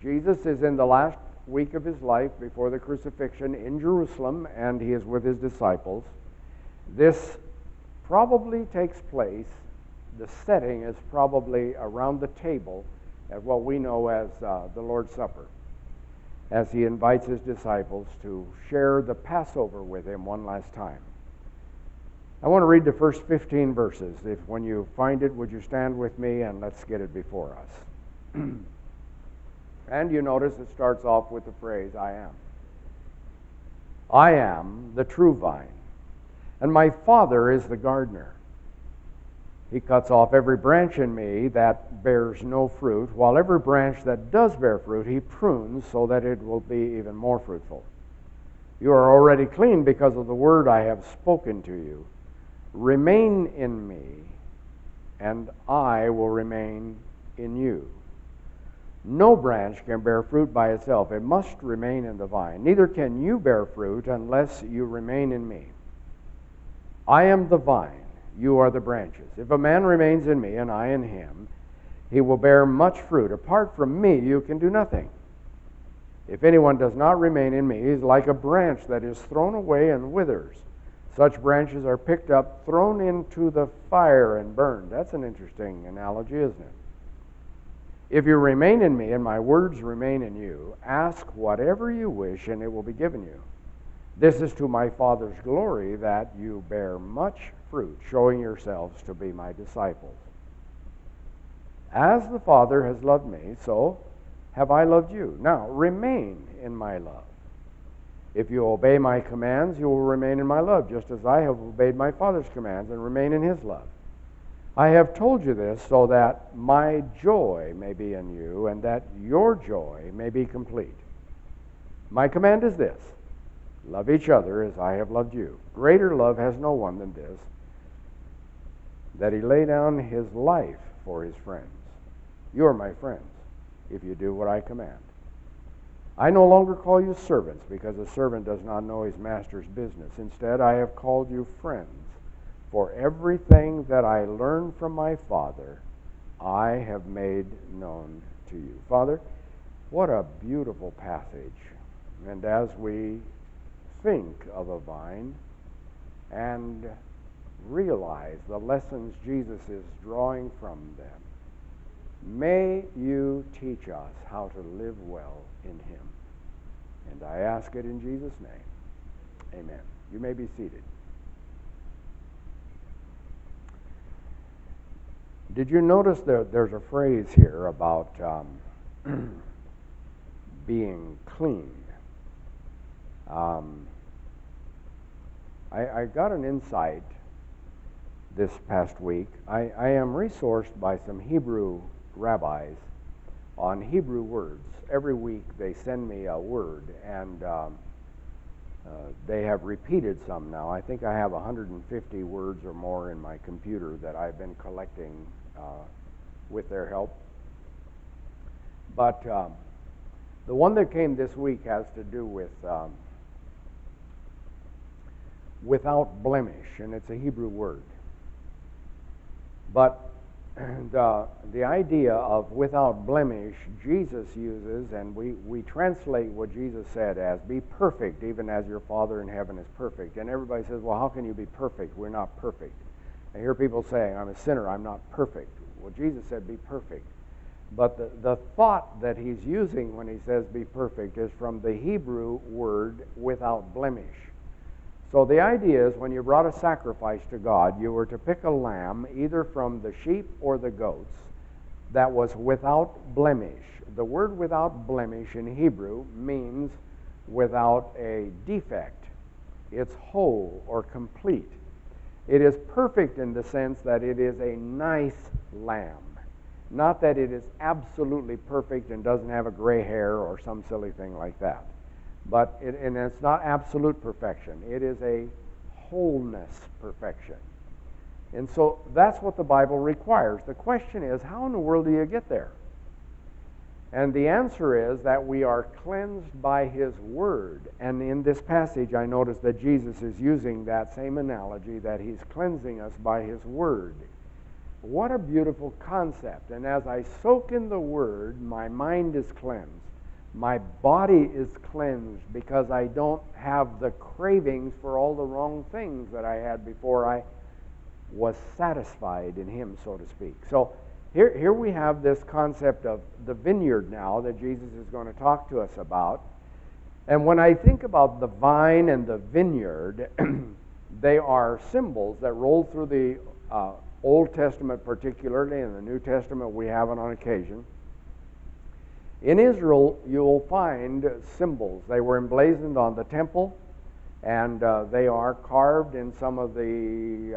Jesus is in the last week of his life before the crucifixion in Jerusalem, and he is with his disciples. This probably takes place, the setting is probably around the table at what we know as the Lord's Supper, as he invites his disciples to share the Passover with him one last time. I want to read the first 15 verses. If when you find it, would you stand with me and let's get it before us. And you notice it starts off with the phrase, I am. I am the true vine, and my Father is the gardener. He cuts off every branch in me that bears no fruit, while every branch that does bear fruit he prunes so that it will be even more fruitful. You are already clean because of the word I have spoken to you. Remain in me, and I will remain in you. No branch can bear fruit by itself. It must remain in the vine. Neither can you bear fruit unless you remain in me. I am the vine, you are the branches. If a man remains in me and I in him, he will bear much fruit. Apart from me, you can do nothing. If anyone does not remain in me, he is like a branch that is thrown away and withers. Such branches are picked up, thrown into the fire, and burned. That's an interesting analogy, isn't it? If you remain in me and my words remain in you, ask whatever you wish and it will be given you. This is to my Father's glory that you bear much fruit, showing yourselves to be my disciples. As the Father has loved me, so have I loved you. Now remain in my love. If you obey my commands, you will remain in my love, just as I have obeyed my Father's commands and remain in his love. I have told you this so that my joy may be in you and that your joy may be complete. My command is this: love each other as I have loved you. Greater love has no one than this, that he lay down his life for his friends. You are my friends if you do what I command. I no longer call you servants, because a servant does not know his master's business. Instead, I have called you friends. For everything that I learned from my Father, I have made known to you. Father, what a beautiful passage. And as we think of a vine and realize the lessons Jesus is drawing from them, may you teach us how to live well in him. And I ask it in Jesus' name. Amen. You may be seated. Did you notice that there's a phrase here about being clean? I got an insight this past week. I am resourced by some Hebrew rabbis on Hebrew words. Every week they send me a word, and they have repeated some now. I think I have 150 words or more in my computer that I've been collecting with their help. But the one that came this week has to do with without blemish, and it's a Hebrew word. But the idea of without blemish, Jesus uses, and we translate what Jesus said as, be perfect even as your Father in heaven is perfect. And everybody says, well, how can you be perfect? We're not perfect. I hear people saying, I'm a sinner, I'm not perfect. Well, Jesus said, be perfect. But the thought that he's using when he says be perfect is from the Hebrew word without blemish. So the idea is when you brought a sacrifice to God, you were to pick a lamb, either from the sheep or the goats, that was without blemish. The word without blemish in Hebrew means without a defect. It's whole or complete. It is perfect in the sense that it is a nice lamb. Not that it is absolutely perfect and doesn't have a gray hair or some silly thing like that. But and it's not absolute perfection. It is a wholeness perfection. And so that's what the Bible requires. The question is, how in the world do you get there? And the answer is that we are cleansed by his word. And in this passage, I notice that Jesus is using that same analogy, that he's cleansing us by his word. What a beautiful concept. And as I soak in the word, my mind is cleansed. My body is cleansed because I don't have the cravings for all the wrong things that I had before I was satisfied in Him, so to speak. So here we have this concept of the vineyard now that Jesus is going to talk to us about. And when I think about the vine and the vineyard, they are symbols that roll through the Old Testament particularly, in the New Testament we have it on occasion. In Israel, you'll find symbols. They were emblazoned on the temple, and they are carved in some of the,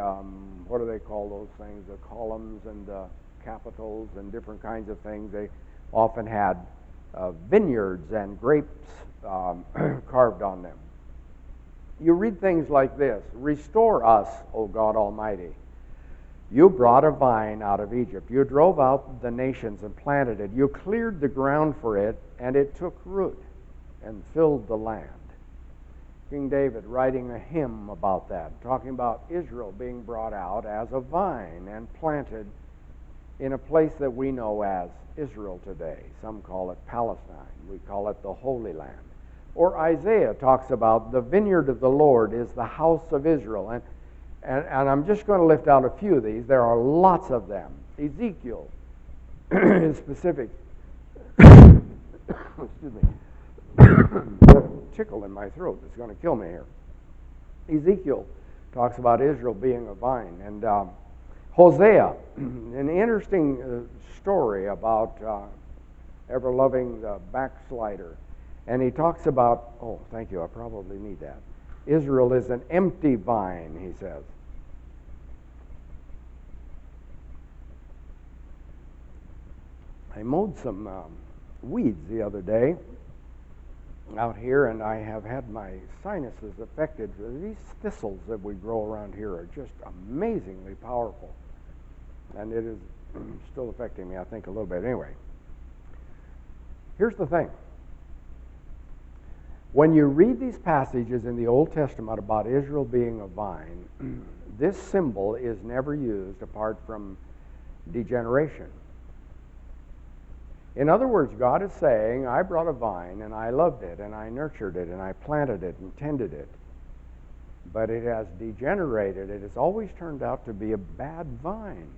what do they call those things, the columns and the capitals and different kinds of things. They often had vineyards and grapes carved on them. You read things like this: "Restore us, O God Almighty. You brought a vine out of Egypt. You drove out the nations and planted it. You cleared the ground for it, and it took root and filled the land." King David writing a hymn about that, talking about Israel being brought out as a vine and planted in a place that we know as Israel today. Some call it Palestine. We call it the Holy Land. Or Isaiah talks about the vineyard of the Lord is the house of Israel. And I'm just going to lift out a few of these. There are lots of them. Ezekiel is specific. Excuse me. Tickle in my throat that's going to kill me here. Ezekiel talks about Israel being a vine. And Hosea, an interesting story about ever-loving the backslider. And he talks about, oh, thank you, I probably need that. Israel is an empty vine, he says. I mowed some weeds the other day out here, and I have had my sinuses affected. These thistles that we grow around here are just amazingly powerful. And it is still affecting me, I think, a little bit. Anyway, here's the thing. When you read these passages in the Old Testament about Israel being a vine, this symbol is never used apart from degeneration. In other words, God is saying, I brought a vine, and I loved it, and I nurtured it, and I planted it, and tended it. But it has degenerated. It has always turned out to be a bad vine.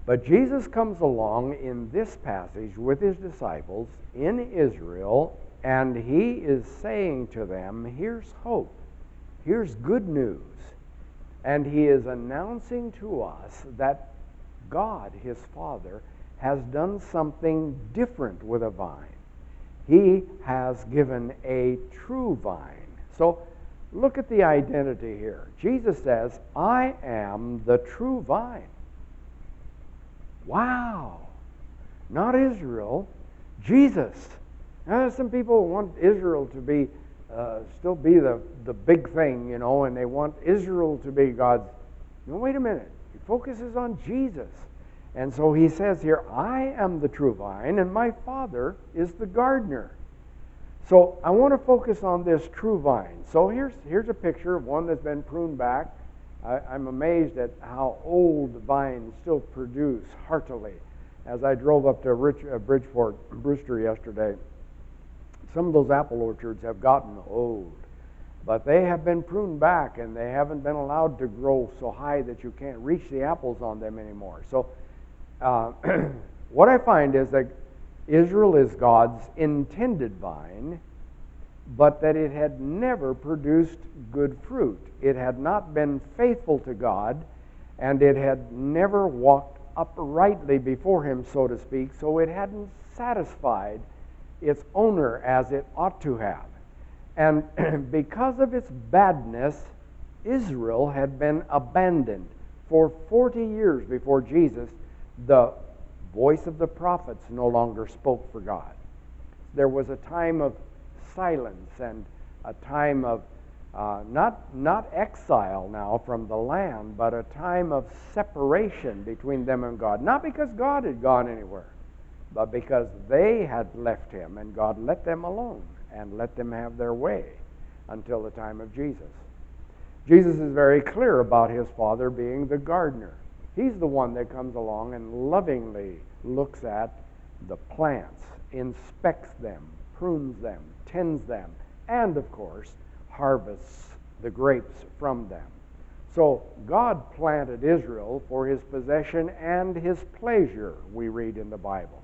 But Jesus comes along in this passage with his disciples in Israel, and he is saying to them, here's hope, here's good news. And he is announcing to us that God, his Father, has done something different with a vine. He has given a true vine. So look at the identity here. Jesus says, I am the true vine. Wow. Not Israel, Jesus. Now, some people want Israel to be still be the big thing, you know, and they want Israel to be God's. No, wait a minute. He focuses on Jesus. And so he says here, I am the true vine, and my Father is the gardener. So I want to focus on this true vine. So here's a picture of one that's been pruned back. I'm amazed at how old vines still produce heartily. As I drove up to Bridgeport, Brewster yesterday, some of those apple orchards have gotten old. But they have been pruned back, and they haven't been allowed to grow so high that you can't reach the apples on them anymore. So what I find is that Israel is God's intended vine, but that it had never produced good fruit. It had not been faithful to God, and it had never walked uprightly before him, so to speak, so it hadn't satisfied its owner as it ought to have. And because of its badness, Israel had been abandoned. For 40 years before Jesus, the voice of the prophets no longer spoke for God. There was a time of silence and a time of not exile now from the land, but a time of separation between them and God. Not because God had gone anywhere, but because they had left him, and God let them alone and let them have their way until the time of Jesus. Jesus is very clear about his Father being the gardener. He's the one that comes along and lovingly looks at the plants, inspects them, prunes them, tends them, and of course harvests the grapes from them. So God planted Israel for his possession and his pleasure, we read in the Bible.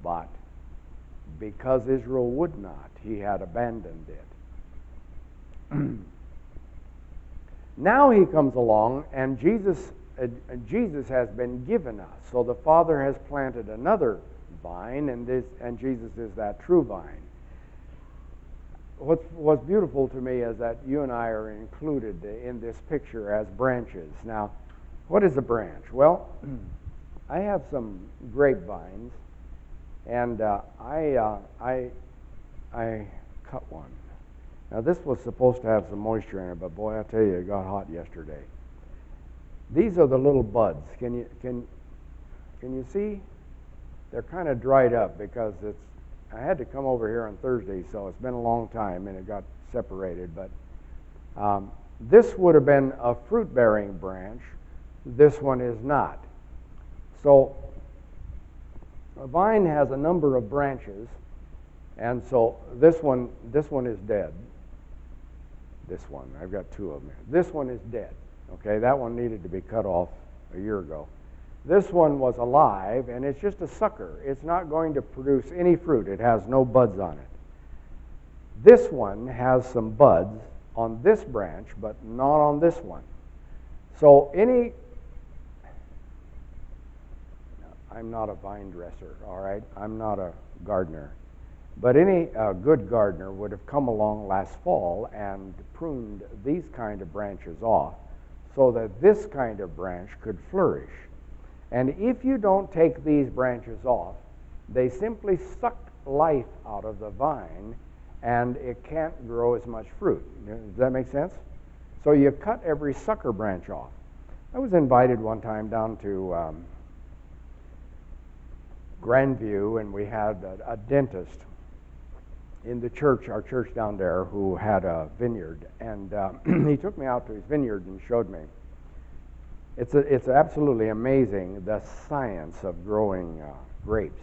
But because Israel would not, he had abandoned it. Now he comes along, and Jesus has been given us. So the Father has planted another vine, and Jesus is that true vine. What's beautiful to me is that you and I are included in this picture as branches. Now, what is a branch? Well, I have some grapevines, and I cut one. Now, this was supposed to have some moisture in it, but boy, I tell you, it got hot yesterday. These are the little buds. Can you see? They're kind of dried up because I had to come over here on Thursday, so it's been a long time, and it got separated. But this would have been a fruit-bearing branch. This one is not. So a vine has a number of branches, and so this one is dead. This one, I've got two of them here. This one is dead. Okay, that one needed to be cut off a year ago. This one was alive, and it's just a sucker. It's not going to produce any fruit. It has no buds on it. This one has some buds on this branch, but not on this one. So I'm not a vine dresser, all right? I'm not a gardener. But any good gardener would have come along last fall and pruned these kind of branches off so that this kind of branch could flourish. And if you don't take these branches off, they simply suck life out of the vine, and it can't grow as much fruit. Does that make sense? So you cut every sucker branch off. I was invited one time down to Grandview, and we had a dentist in the church, our church down there, who had a vineyard, and he took me out to his vineyard and showed me. It's absolutely amazing, the science of growing grapes.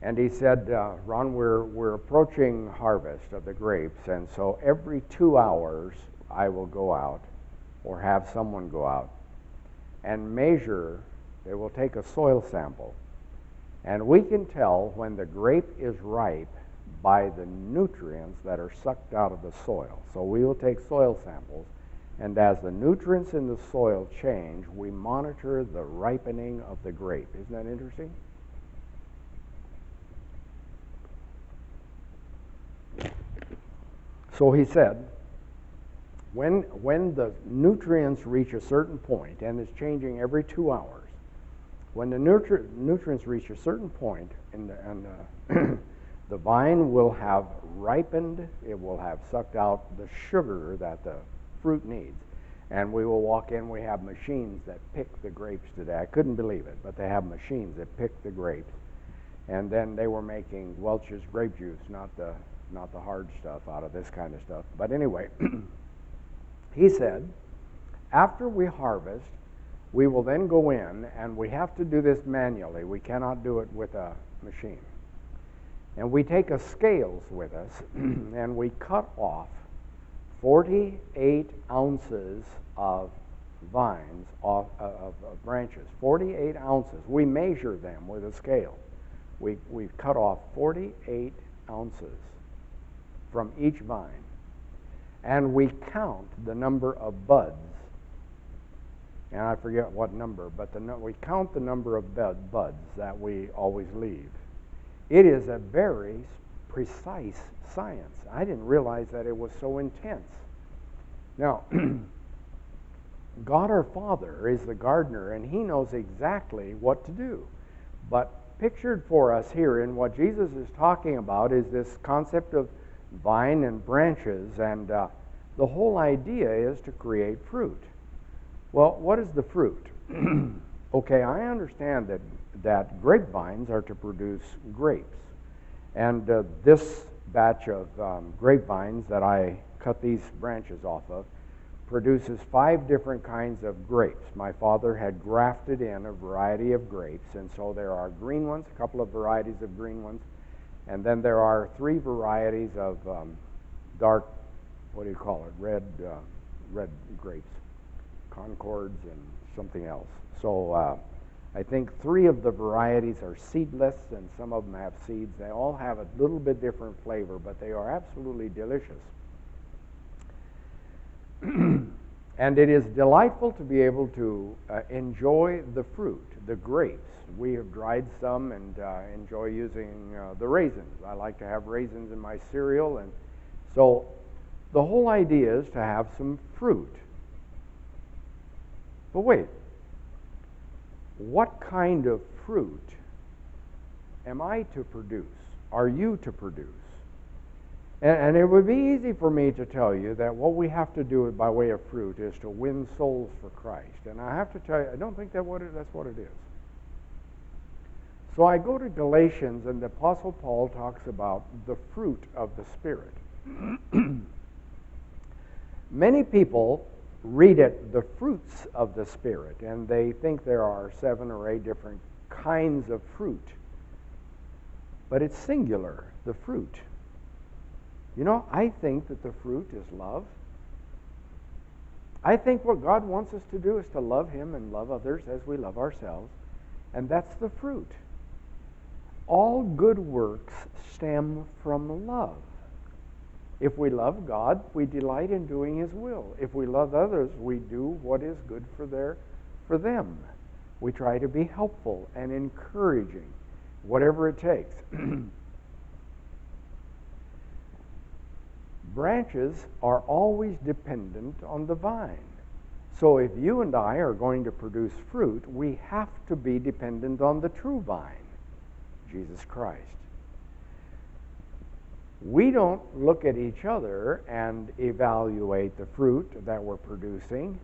And he said, Ron, we're approaching harvest of the grapes, and so every 2 hours I will go out, or have someone go out, and measure. They will take a soil sample, and we can tell when the grape is ripe by the nutrients that are sucked out of the soil. So we will take soil samples, and as the nutrients in the soil change, we monitor the ripening of the grape. Isn't that interesting? So he said, when the nutrients reach a certain point, and it's changing every 2 hours, when the nutrients reach a certain point, the vine will have ripened, it will have sucked out the sugar that the fruit needs. And we will walk in, we have machines that pick the grapes today. I couldn't believe it, but they have machines that pick the grapes. And then they were making Welch's grape juice, not the hard stuff out of this kind of stuff. But anyway, he said, after we harvest, we will then go in, and we have to do this manually. We cannot do it with a machine. And we take a scales with us, and we cut off 48 ounces of vines, of branches, 48 ounces. We measure them with a scale. We cut off 48 ounces from each vine, and we count the number of buds. And I forget what number, but we count the number of buds that we always leave. It is a very precise science. I didn't realize that it was so intense. Now, God our Father is the gardener, and he knows exactly what to do. But pictured for us here in what Jesus is talking about is this concept of vine and branches, and the whole idea is to create fruit. Well, what is the fruit? Okay, I understand that grapevines are to produce grapes. And this batch of grapevines that I cut these branches off of produces 5 different kinds of grapes. My father had grafted in a variety of grapes, and so there are green ones, a couple of varieties of green ones, and then there are 3 varieties of dark, what do you call it, red grapes, Concords and something else. So I think 3 of the varieties are seedless, and some of them have seeds. They all have a little bit different flavor, but they are absolutely delicious. And it is delightful to be able to enjoy the fruit, the grapes. We have dried some and enjoy using the raisins. I like to have raisins in my cereal, and so the whole idea is to have some fruit. But wait, what kind of fruit am I to produce? Are you to produce? And it would be easy for me to tell you that what we have to do by way of fruit is to win souls for Christ. And I have to tell you, I don't think that's what it is. So I go to Galatians, and the Apostle Paul talks about the fruit of the Spirit. Many people read it, the fruits of the Spirit, and they think there are 7 or 8 different kinds of fruit. But it's singular, the fruit. You know, I think that the fruit is love. I think what God wants us to do is to love Him and love others as we love ourselves, and that's the fruit. All good works stem from love. If we love God, we delight in doing His will. If we love others, we do what is good for them. We try to be helpful and encouraging, whatever it takes. Branches are always dependent on the vine. So if you and I are going to produce fruit, we have to be dependent on the true vine, Jesus Christ. We don't look at each other and evaluate the fruit that we're producing.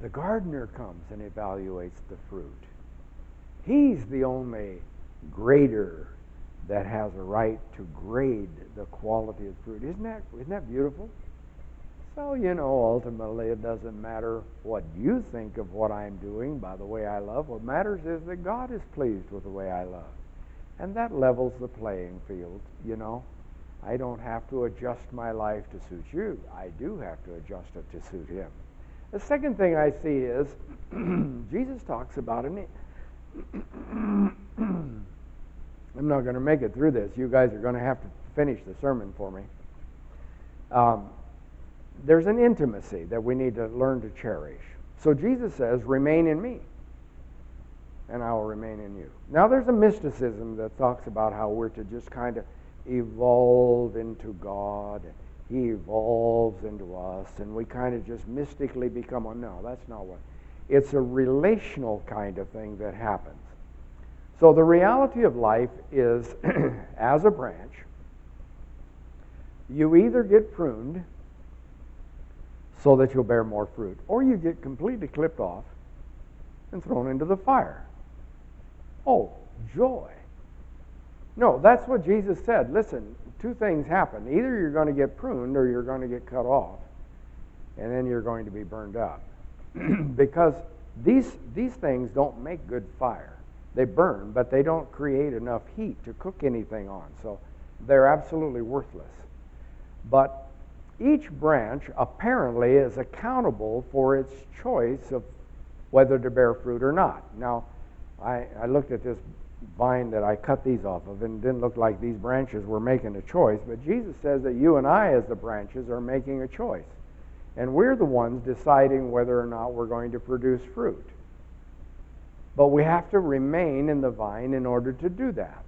The gardener comes and evaluates the fruit. He's the only grader that has a right to grade the quality of fruit. Isn't that beautiful? So, you know, ultimately it doesn't matter what you think of what I'm doing by the way I love. What matters is that God is pleased with the way I love. And that levels the playing field, you know. I don't have to adjust my life to suit you. I do have to adjust it to suit Him. The second thing I see is Jesus talks about it. I'm not going to make it through this. You guys are going to have to finish the sermon for me. There's an intimacy that we need to learn to cherish. So Jesus says, remain in me, and I will remain in you. Now there's a mysticism that talks about how we're to just kind of evolve into God. He evolves into us, and we kind of just mystically become one. No, that's not what. It's a relational kind of thing that happens. So the reality of life is, as a branch, you either get pruned so that you'll bear more fruit, or you get completely clipped off and thrown into the fire. Oh, joy. No, that's what Jesus said. Listen, 2 things happen. Either you're going to get pruned or you're going to get cut off, and then you're going to be burned up. Because these things don't make good fire. They burn, but they don't create enough heat to cook anything on, so they're absolutely worthless. But each branch apparently is accountable for its choice of whether to bear fruit or not. Now, I looked at this vine that I cut these off of, and it didn't look like these branches were making a choice, but Jesus says that you and I as the branches are making a choice. And we're the ones deciding whether or not we're going to produce fruit. But we have to remain in the vine in order to do that.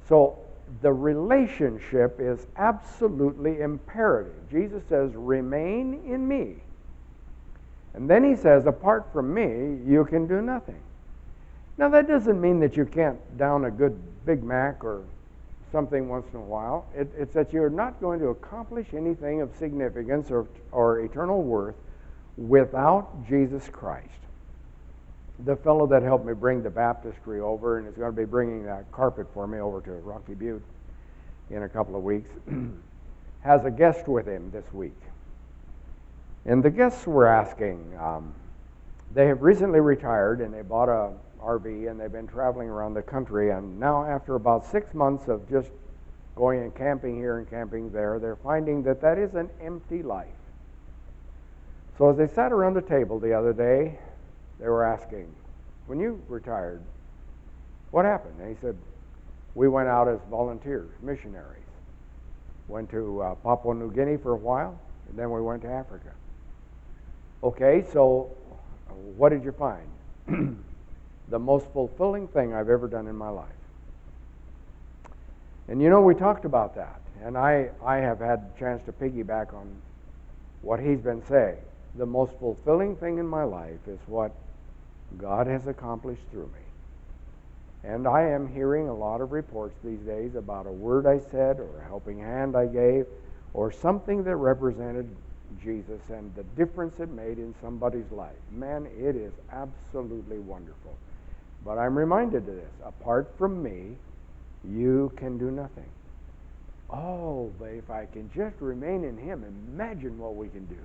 So the relationship is absolutely imperative. Jesus says, remain in me. And then he says, apart from me, you can do nothing. Now that doesn't mean that you can't down a good Big Mac or something once in a while. It's that you're not going to accomplish anything of significance or eternal worth without Jesus Christ. The fellow that helped me bring the baptistry over and is going to be bringing that carpet for me over to Rocky Butte in a couple of weeks has a guest with him this week. And the guests were asking, they have recently retired and they bought a RV and they've been traveling around the country, and now after about 6 months of just going and camping here and camping there, they're finding that that is an empty life. So as they sat around the table the other day, they were asking, when you retired, what happened? And he said, we went out as volunteers, missionaries. Went to Papua New Guinea for a while, and then we went to Africa. Okay, so what did you find? The most fulfilling thing I've ever done in my life. And you know, we talked about that, and I have had a chance to piggyback on what he's been saying. The most fulfilling thing in my life is what God has accomplished through me. And I am hearing a lot of reports these days about a word I said or a helping hand I gave or something that represented Jesus and the difference it made in somebody's life. Man, it is absolutely wonderful. But I'm reminded of this. Apart from me, you can do nothing. Oh, but if I can just remain in Him, imagine what we can do.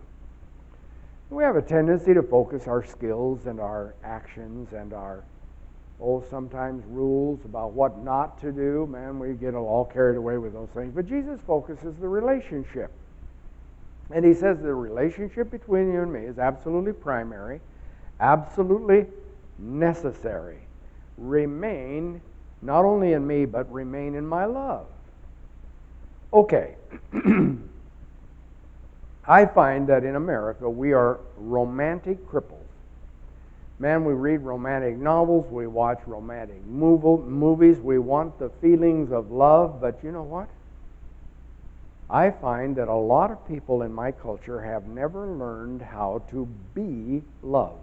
We have a tendency to focus our skills and our actions and our, sometimes rules about what not to do. Man, we get all carried away with those things. But Jesus focuses the relationship. And He says the relationship between you and me is absolutely primary, absolutely necessary. Remain not only in me, but remain in my love. Okay. I find that in America we are romantic cripples. Man, we read romantic novels, we watch romantic movies, we want the feelings of love, but you know what? I find that a lot of people in my culture have never learned how to be loved.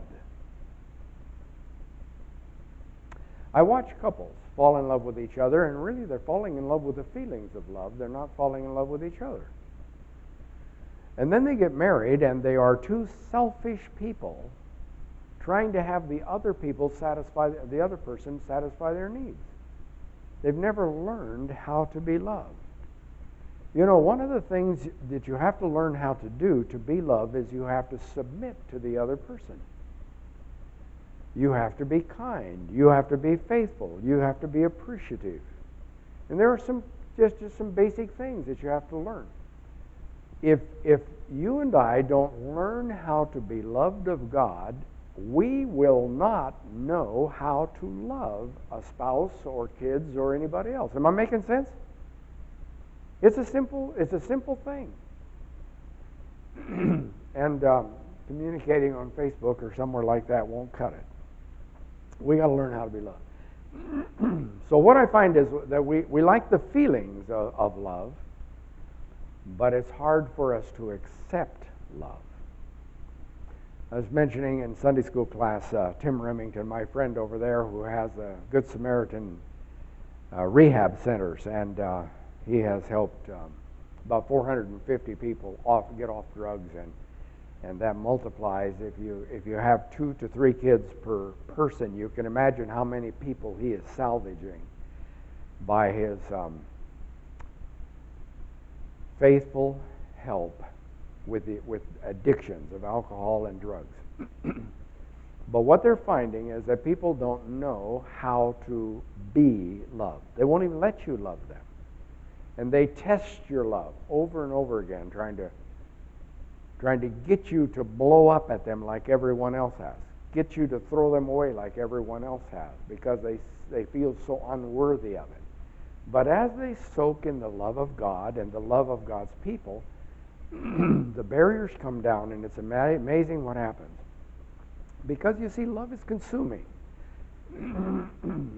I watch couples fall in love with each other, and really they're falling in love with the feelings of love. They're not falling in love with each other. And then they get married, and they are two selfish people trying to have the other person satisfy their needs. They've never learned how to be loved. You know, one of the things that you have to learn how to do to be loved is you have to submit to the other person. You have to be kind. You have to be faithful. You have to be appreciative. And there are just some basic things that you have to learn. If you and I don't learn how to be loved of God, we will not know how to love a spouse or kids or anybody else. Am I making sense? It's a simple thing. And communicating on Facebook or somewhere like that won't cut it. We got to learn how to be loved. So what I find is that we like the feelings of love, but it's hard for us to accept love. I was mentioning in Sunday school class, Tim Remington, my friend over there, who has a Good Samaritan rehab centers, and he has helped about 450 people get off drugs, and that multiplies. If you have 2 to 3 kids per person, you can imagine how many people he is salvaging by his faithful help with addictions of alcohol and drugs. But what they're finding is that people don't know how to be loved. They won't even let you love them. And they test your love over and over again, trying to get you to blow up at them like everyone else has, get you to throw them away like everyone else has, because they feel so unworthy of it. But as they soak in the love of God and the love of God's people, the barriers come down, and it's amazing what happens. Because you see, love is consuming.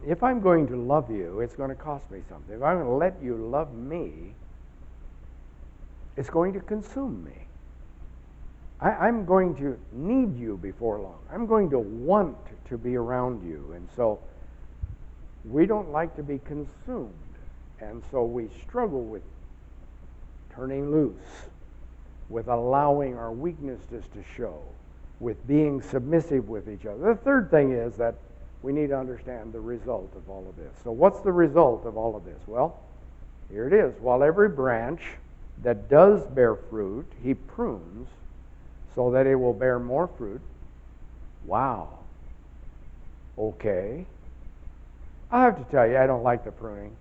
If I'm going to love you, it's going to cost me something. If I'm going to let you love me, it's going to consume me. I'm going to need you before long. I'm going to want to be around you. And so we don't like to be consumed. And so we struggle with turning loose, with allowing our weaknesses to show, with being submissive with each other. The third thing is that we need to understand the result of all of this. So what's the result of all of this? Well, here it is. While every branch that does bear fruit, he prunes, so that it will bear more fruit. Wow. Okay. I have to tell you, I don't like the pruning.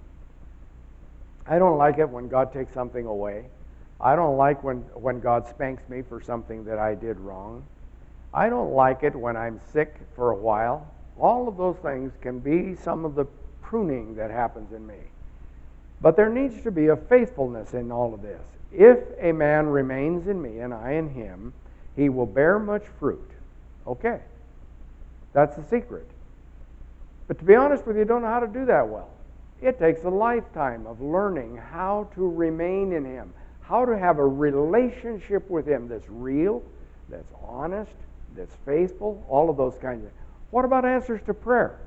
I don't like it when God takes something away. I don't like when God spanks me for something that I did wrong. I don't like it when I'm sick for a while. All of those things can be some of the pruning that happens in me. But there needs to be a faithfulness in all of this. If a man remains in me and I in him, he will bear much fruit. Okay. That's the secret. But to be honest with you, I don't know how to do that well. It takes a lifetime of learning how to remain in him, how to have a relationship with him that's real, that's honest, that's faithful, all of those kinds of things. What about answers to prayer?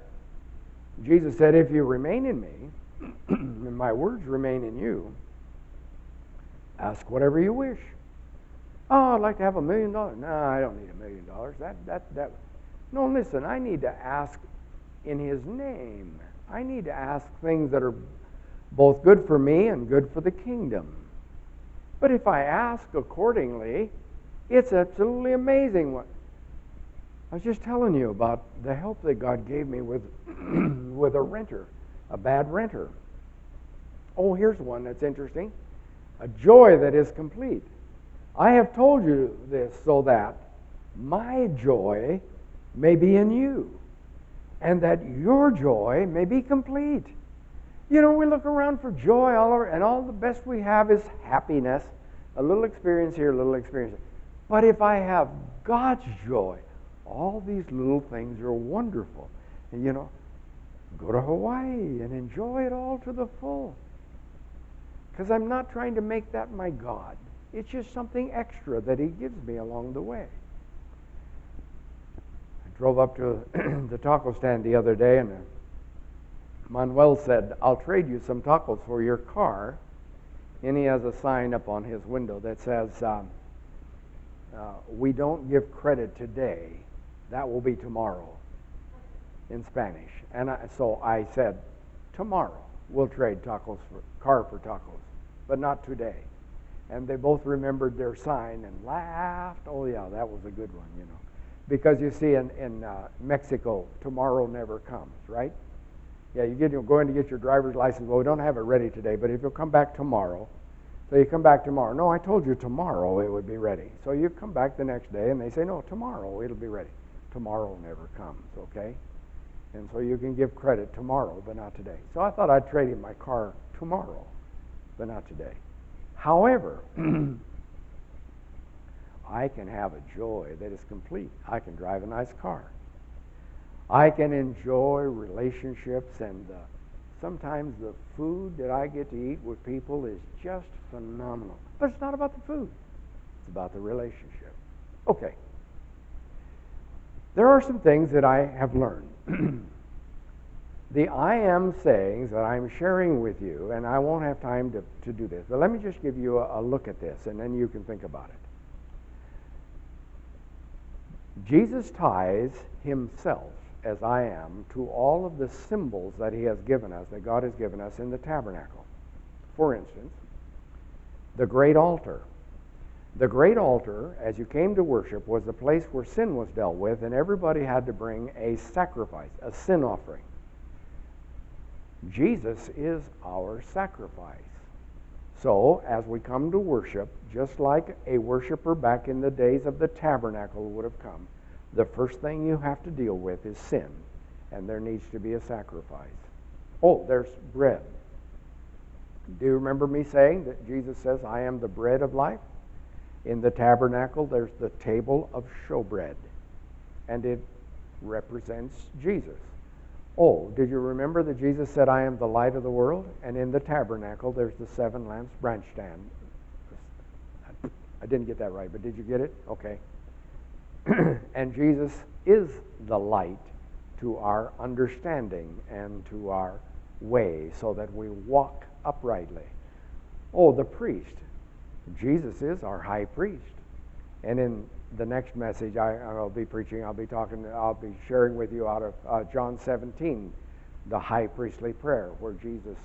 Jesus said, if you remain in me, and my words remain in you, ask whatever you wish. Oh, I'd like to have $1 million. No, I don't need $1 million. No, listen, I need to ask in his name. I need to ask things that are both good for me and good for the kingdom. But if I ask accordingly, it's absolutely amazing. I was just telling you about the help that God gave me with with a renter, a bad renter. Oh, here's one that's interesting. A joy that is complete. I have told you this so that my joy may be in you, and that your joy may be complete. You know, we look around for joy all over, and all the best we have is happiness. A little experience here, a little experience there. But if I have God's joy, all these little things are wonderful. And you know, go to Hawaii and enjoy it all to the full. Because I'm not trying to make that my God. It's just something extra that he gives me along the way. I drove up to the taco stand the other day, and Manuel said, I'll trade you some tacos for your car. And he has a sign up on his window that says, we don't give credit today. That will be tomorrow, in Spanish. And so I said, tomorrow we'll trade car for tacos, but not today. And they both remembered their sign and laughed. Oh yeah, that was a good one, you know. Because you see, in Mexico, tomorrow never comes, right? Yeah, you're going to get your driver's license. Well, we don't have it ready today, but if you'll come back tomorrow. So you come back tomorrow. No, I told you tomorrow it would be ready. So you come back the next day, and they say, no, tomorrow it'll be ready. Tomorrow never comes, okay? And so you can give credit tomorrow, but not today. So I thought I'd trade in my car tomorrow, but not today. However, I can have a joy that is complete. I can drive a nice car. I can enjoy relationships, and sometimes the food that I get to eat with people is just phenomenal. But it's not about the food. It's about the relationship. Okay. There are some things that I have learned. The I am sayings that I'm sharing with you, and I won't have time to do this, but let me just give you a look at this, and then you can think about it. Jesus ties himself, as I am, to all of the symbols that he has given us, that God has given us in the tabernacle. For instance, the great altar. The great altar, as you came to worship, was the place where sin was dealt with, and everybody had to bring a sacrifice, a sin offering. Jesus is our sacrifice. So, as we come to worship, just like a worshiper back in the days of the tabernacle would have come, the first thing you have to deal with is sin, and there needs to be a sacrifice. Oh, there's bread. Do you remember me saying that Jesus says, I am the bread of life? In the tabernacle, there's the table of showbread, and it represents Jesus. Oh, did you remember that Jesus said, I am the light of the world? And in the tabernacle, there's the 7 lamps branch stand. I didn't get that right, but did you get it? Okay. And Jesus is the light to our understanding and to our way, so that we walk uprightly. Oh, the priest. Jesus is our high priest. And in the next message I'll be preaching, I'll be sharing with you out of John 17, the high priestly prayer, where Jesus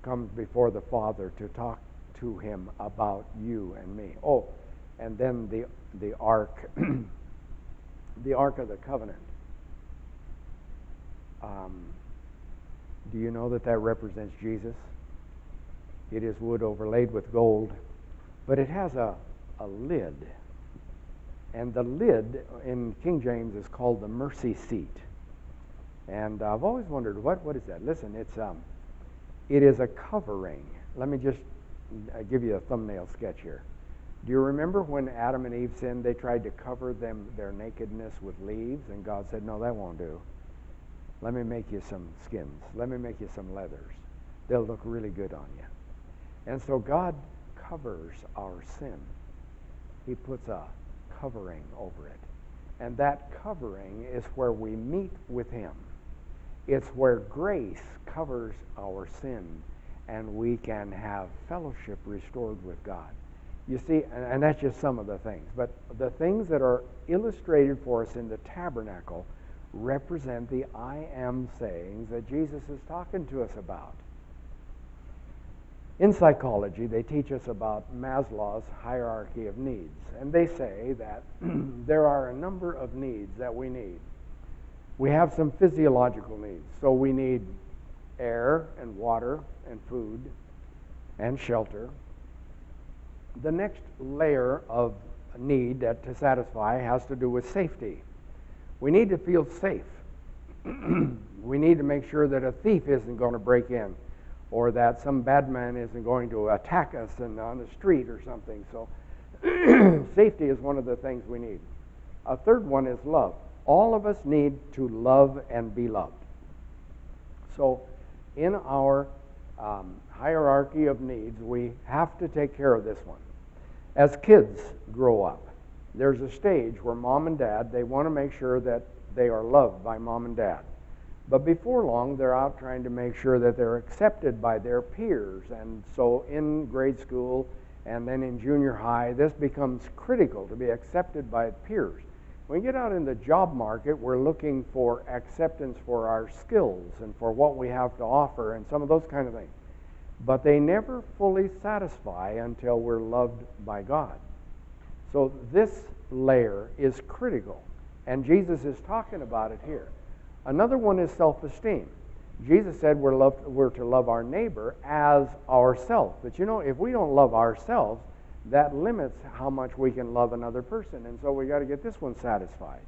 comes before the Father to talk to him about you and me. Oh, and then the ark, the Ark of the Covenant. Do you know that that represents Jesus? It is wood overlaid with gold, but it has a lid. And the lid in King James is called the mercy seat. And I've always wondered, what is that? Listen, it is a covering. Let me just give you a thumbnail sketch here. Do you remember when Adam and Eve sinned, they tried to cover their nakedness with leaves, and God said, no, that won't do. Let me make you some skins. Let me make you some leathers. They'll look really good on you. And so God covers our sin. He puts a covering over it. And that covering is where we meet with Him. It's where grace covers our sin, and we can have fellowship restored with God. You see, and that's just some of the things. But the things that are illustrated for us in the tabernacle represent the I am sayings that Jesus is talking to us about. In psychology, they teach us about Maslow's hierarchy of needs. And they say that there are a number of needs that we need. We have some physiological needs. So we need air and water and food and shelter. The next layer of need to satisfy has to do with safety. We need to feel safe. We need to make sure that a thief isn't going to break in, or that some bad man isn't going to attack us on the street or something. So safety is one of the things we need. A third one is love. All of us need to love and be loved. So in our hierarchy of needs, we have to take care of this one. As kids grow up, there's a stage where mom and dad, they want to make sure that they are loved by mom and dad. But before long, they're out trying to make sure that they're accepted by their peers. And so in grade school and then in junior high, this becomes critical to be accepted by peers. When we get out in the job market, we're looking for acceptance for our skills and for what we have to offer and some of those kind of things. But they never fully satisfy until we're loved by God. So this layer is critical, and Jesus is talking about it here. Another one is self-esteem. Jesus said we're to love our neighbor as ourselves. But you know, if we don't love ourselves, that limits how much we can love another person. And so we got to get this one satisfied.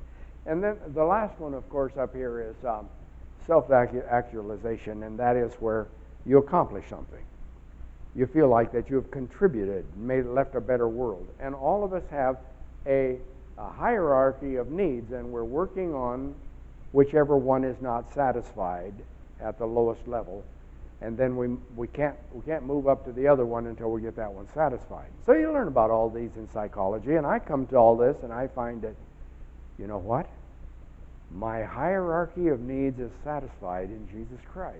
And then the last one, of course, up here is self-actualization, and that is where you accomplish something. You feel like that you have contributed, left a better world. And all of us have a hierarchy of needs, and we're working on whichever one is not satisfied at the lowest level. And then we can't move up to the other one until we get that one satisfied. So you learn about all these in psychology, and I come to all this and I find that, you know what? My hierarchy of needs is satisfied in Jesus Christ.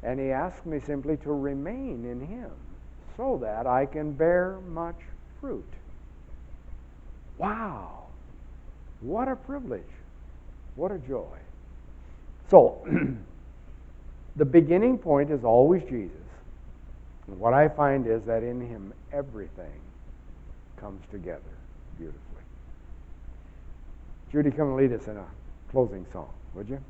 And He asks me simply to remain in Him so that I can bear much fruit. Wow! What a privilege. What a joy. So, the beginning point is always Jesus. And what I find is that in Him everything comes together beautifully. Judy, come and lead us in a closing song, would you?